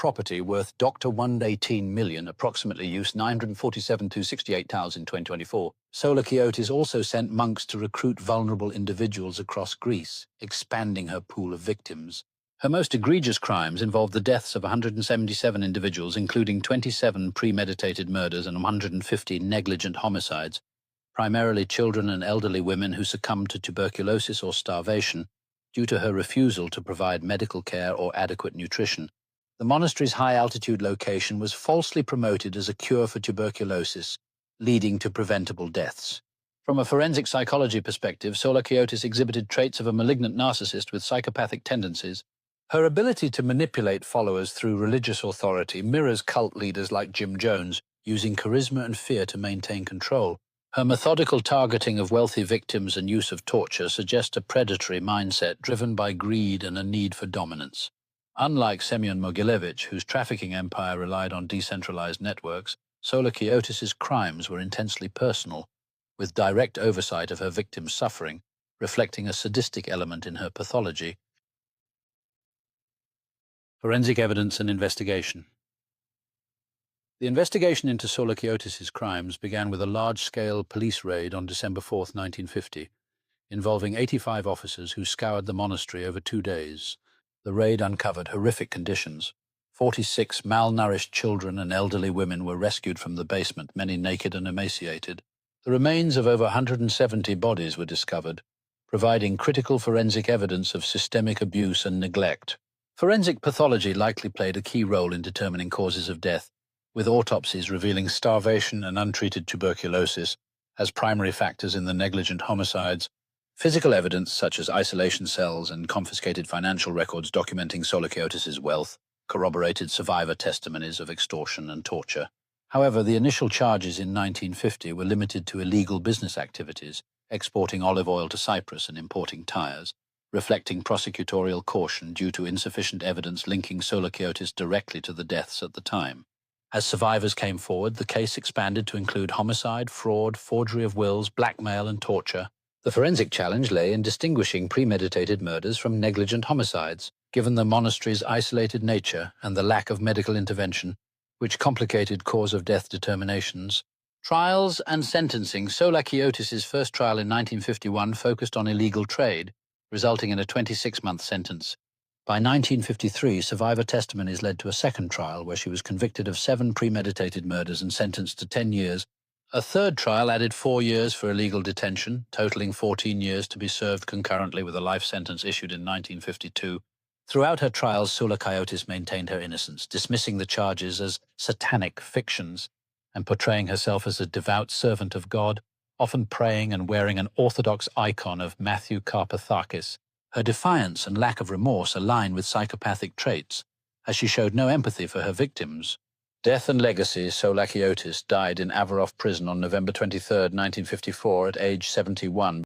property worth Dr. 118 million, approximately use 947 to 68 tals in 2024. Solar Chiotuses also sent monks to recruit vulnerable individuals across Greece, expanding her pool of victims. Her most egregious crimes involved the deaths of 177 individuals, including 27 premeditated murders and 150 negligent homicides, primarily children and elderly women who succumbed to tuberculosis or starvation due to her refusal to provide medical care or adequate nutrition. The monastery's high-altitude location was falsely promoted as a cure for tuberculosis, leading to preventable deaths. From a forensic psychology perspective, Solar Chiotis exhibited traits of a malignant narcissist with psychopathic tendencies. Her ability to manipulate followers through religious authority mirrors cult leaders like Jim Jones, using charisma and fear to maintain control. Her methodical targeting of wealthy victims and use of torture suggest a predatory mindset driven by greed and a need for dominance. Unlike Simeon Mogilevich, whose trafficking empire relied on decentralized networks, Solar Chiotus's crimes were intensely personal, with direct oversight of her victims' suffering, reflecting a sadistic element in her pathology. Forensic evidence and investigation. The investigation into Solar Chiotus's crimes began with a large-scale police raid on December 4, 1950, involving 85 officers who scoured the monastery over 2 days. The raid uncovered horrific conditions. 46 malnourished children and elderly women were rescued from the basement, many naked and emaciated. The remains of over 170 bodies were discovered, providing critical forensic evidence of systemic abuse and neglect. Forensic pathology likely played a key role in determining causes of death, with autopsies revealing starvation and untreated tuberculosis as primary factors in the negligent homicides. Physical evidence, such as isolation cells and confiscated financial records documenting Solar Chiotus's wealth, corroborated survivor testimonies of extortion and torture. However, the initial charges in 1950 were limited to illegal business activities, exporting olive oil to Cyprus and importing tires, reflecting prosecutorial caution due to insufficient evidence linking Solar Chiotus directly to the deaths at the time. As survivors came forward, the case expanded to include homicide, fraud, forgery of wills, blackmail, and torture. The forensic challenge lay in distinguishing premeditated murders from negligent homicides, given the monastery's isolated nature and the lack of medical intervention, which complicated cause-of-death determinations. Trials and sentencing. Solar Chiotus's first trial in 1951 focused on illegal trade, resulting in a 26-month sentence. By 1953, survivor testimonies led to a second trial where she was convicted of 7 premeditated murders and sentenced to 10 years. A third trial added 4 years for illegal detention, totaling 14 years to be served concurrently with a life sentence issued in 1952. Throughout her trials, Solar Chiotus maintained her innocence, dismissing the charges as satanic fictions and portraying herself as a devout servant of God, often praying and wearing an orthodox icon of Matthew Karpathakis. Her defiance and lack of remorse align with psychopathic traits, as she showed no empathy for her victims. Death and legacy. Sulachiotis died in Avarov prison on November 23, 1954, at age 71.